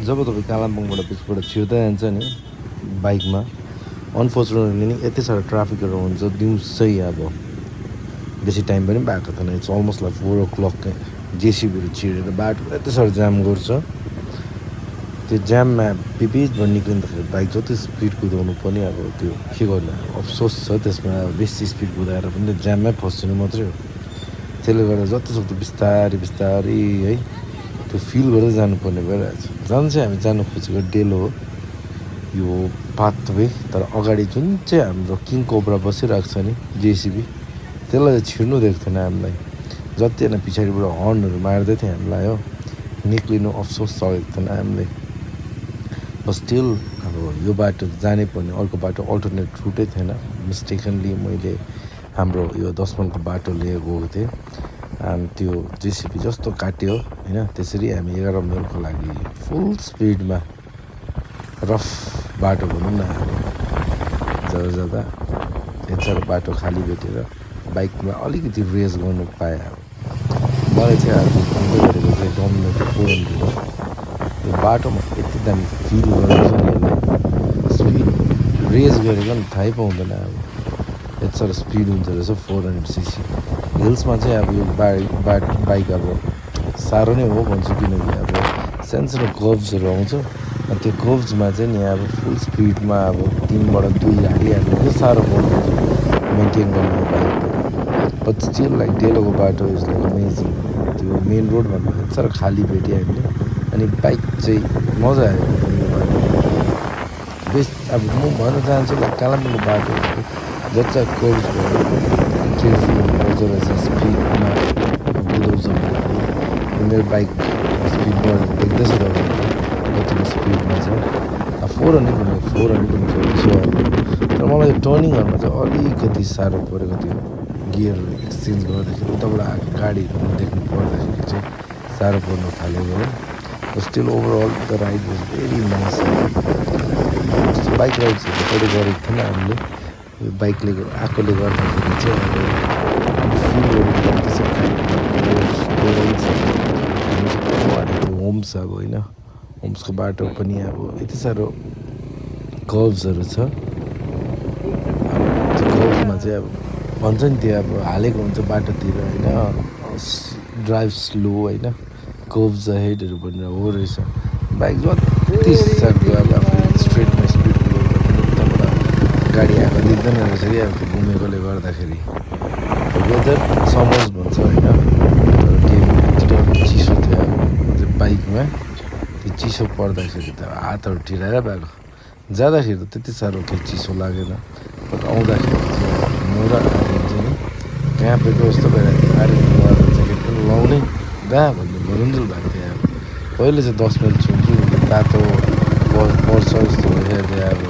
जब तपाईँ कालिम्पोङबाट बिचबाट छिर्दै जान्छ नि बाइकमा अनफर्चुनेटली नि यति साह्रो ट्राफिकहरू हुन्छ दिउँसै अब बेसी टाइम पनि भएको थिएन इट्स अलमोस्ट लाइक 4 o'clock जेसिबीहरू छिरेर बाटो यति साह्रो जाम गर्छ त्यो जाममा बिचबाट निक्लिँदाखेरि बाइक जति स्पिड कुदाउनु पनि अब त्यो के गर्नु अफसोस छ त्यसमा अब बेसी स्पिड कुदाएर पनि त्यो जाममै फस्नु मात्रै हो त्यसले गर्दा जतिसक्दो बिस्तारै बिस्तारै है त्यो फिल गर्दै जानुपर्ने भइरहेछ झन् चाहिँ हामी जानु खोजेको डेलो हो यो पाथवे तर अगाडि जुन चाहिँ हाम्रो किङ कोब्रा बसिरहेको छ नि जेसिबी त्यसलाई चाहिँ छिर्नु दिएको थिएन हामीलाई जति होइन पछाडिबाट हर्नहरू मार्दै थियो हामीलाई हो निक्लिनु अफसोस सकेको थिएन हामीले स्टिल अब यो बाटो जानै पर्ने अर्को बाटो अल्टरनेट रुटै थिएन मिस्टेकनली मैले हाम्रो यो 10 माइलको बाटो लिएर गएको थिएँ अनि त्यो जेसिबी जस्तो काट्यो होइन त्यसरी हामी 11 माइलको लागि फुल स्पिडमा रफ बाटो भनौँ न जाँदा जाँदा यति बाटो खाली भेटेर बाइकमा अलिकति रेस गर्नु पाएँ अब मलाई चाहिँ अब हुँदै गरेको चाहिँ डोमिनेटर 400 हो यो बाटोमा यति दामी फिल गरेको छ नि स्पिड रेस गरेको नि थाहै पाउँदैन अब यति साह्रो स्पिड हुन्छ रहेछ 400cc हिल्समा चाहिँ अब यो बाइक अब साह्रो नै हो भन्छु किनकि अब सानो कर्भ्सहरू आउँछ अनि त्यो कर्भ्समा चाहिँ नि अब फुल स्पिडमा अब 3बाट 2 हालिहाल्नु चाहिँ साह्रो पर्छ मेन्टेन गर्नु बाइकको बट स्टिल लाइक डेलोको बाटो इज लाइक अमेजिङ त्यो मेन रोड भन्दा यति साह्रो खाली भेट्यो हामीले अनि बाइक चाहिँ मजा आयो यो बाटो बेस्ट अब म भन्न चाहन्छु लाइक कालिम्पोङको बाटोहरू जति चाहिँ कर्भ्स भयो केयरफुल हुनुपर्छ रहेछ स्पिडमा कुदाउँछ भने मेरो बाइक स्पिड बढेर देख्दैछ तपाईँले कतिको स्पिडमा छ 400 भनेको 400 हुन्छ तर मलाई यो टर्निङहरूमा चाहिँ अलिकति साह्रो परेको थियो गियरहरू एक्सचेन्ज गर्दाखेरि उताबाट आएको गाडीहरू देख्नु पर्दाखेरि चाहिँ साह्रो पर्न थालेको हो still overall the ride was very nice bike राइड्सहरू कहिले गरेको थिएन हामीले यो बाइकले आएकोले गर्दाखेरि चाहिँ अब फिलहरू गर्दैछ होम्स अब होइन होम्सको बाटो पनि अब यति साह्रो कर्भ्सहरू छ त्यो कर्भ्समा चाहिँ अब भन्छ नि त्यो अब हालेको हुन्छ बाटोतिर होइन ड्राइभ स्लो होइन कर्भ्स हेडहरू भनेर हो रहेछ बाइक जति सक्दो अब आफूले स्ट्रेटमा स्पिड कुदाउँदा पनि उताबाट गाडी आएको देख्दैन रहेछ कि अब त्यो घुमेकोले गर्दाखेरि वेदर समर्स भन्छ होइन तर डेलो चिसो थियो अब बाइकमा त्यो चिसो पर्दाखेरि त हातहरू ठिराएर भएको जाँदाखेरि त त्यति साह्रो केही चिसो लागेन बट आउँदाखेरि चाहिँ म र आर्यन चाहिँ नि कहाँ पेको जस्तो भइरहेको थियो आर्यन ज्याकेट पनि लाउनै दा भन्ने भरुन्जेल भएको थियो अब पहिले चाहिँ 10 माइल छुन्छु तातो पर्छ जस्तो भइरहेको थियो अब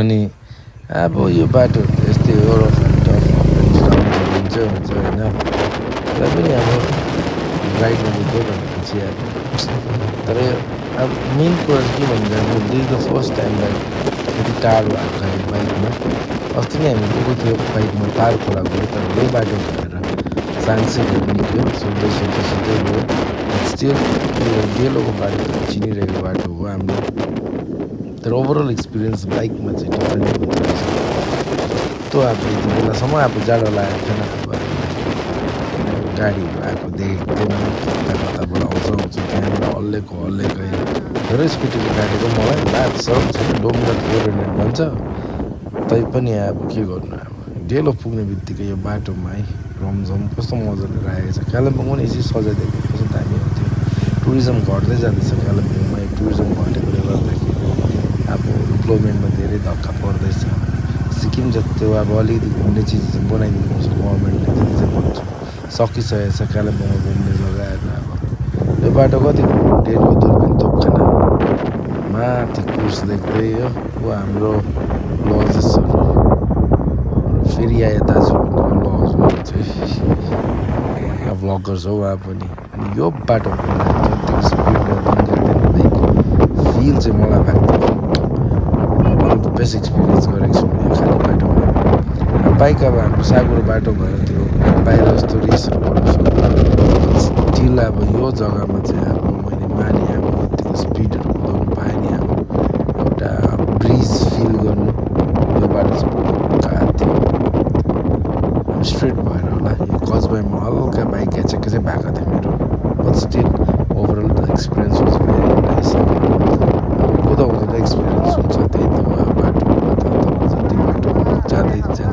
अनि अब यो बाटो यस्तै हो rough and tough up and डाउनहरू हुन्छ होइन र पनि अब राइडमा गयो भनेपछि अब तर अब मेन कुरा चाहिँ के भन्दा this is the first time like यति टाढो आएको है बाइकमा अस्ति नै हामी गएको थियो बाइकमा तार खोला गयो तर यही बाटो भएर साङ्सेहरू निक्ल्यो सोध्दै गयो स्टिल यो डेलोको बाटो त चिनिरहेको बाटो हो हाम्रो तर ओभरअल एक्सपिरियन्स बाइकमा चाहिँ डिफ्रेन्ट हुँदो रहेछ जस्तो अब यति बेलासम्म अब जाडो लागेको थिएन अब गाडीहरू आएको देख्दैन कताबाट आउँछ त्यहाँबाट हल्लेकै धेरै स्कुटीले काटेको मलाई लाग्छ डोमिनर 400 भन्छ तैपनि अब के गर्नु अब डेलो पुग्ने बित्तिकै यो बाटोमा है रमझम कस्तो मजाले राखेको छ कालिम्पोङ पनि यसरी सजाइदिएको कस्तो दामी हुन्थ्यो टुरिज्म घट्दै जाँदैछ कालिम्पोङमा यो टुरिज्म घटेकोले गर्दाखेरि अब इम्प्लोइमेन्टमा धेरै धक्का पर्दैछ सिक्किम जस्तो अब अलिकति घुम्ने चिज चाहिँ बनाइदिनुपर्छ गभर्मेन्टले त्यति चाहिँ भन्छु सकिसकेको छ कालिम्पोङमा घुम्ने जग्गाहरू अब यो बाटो कति डेलो दुर्पिन तोपखाना माथि क्रुज देख्दै हो हाम्रो लजेसहरू फेरि आयो दाजु भन्ने लज हो चाहिँ भ्लगर्स हो उहाँ पनि अनि यो बाटो जति स्पिडमा दिँदैन बाइक फिल चाहिँ मलाई भएको थियो one of the best experience गरेको छु यो खाली बाटोमा बाइक अब हाम्रो सागुरो बाटो भएर त्यो बाहिर जस्तो रेसहरू गर्नु सक्दैन स्टिल अब यो जग्गामा चाहिँ अब मैले माने अब यतिको स्पिड भएमा हल्का बाइक घ्याचेको चाहिँ भएको थियो मेरो but still overall the experience was very nice अब कुदाउँदा त एक्सपिरियन्स हुन्छ त्यही त बाटोमा त जति बाटो जाँदै जान्छ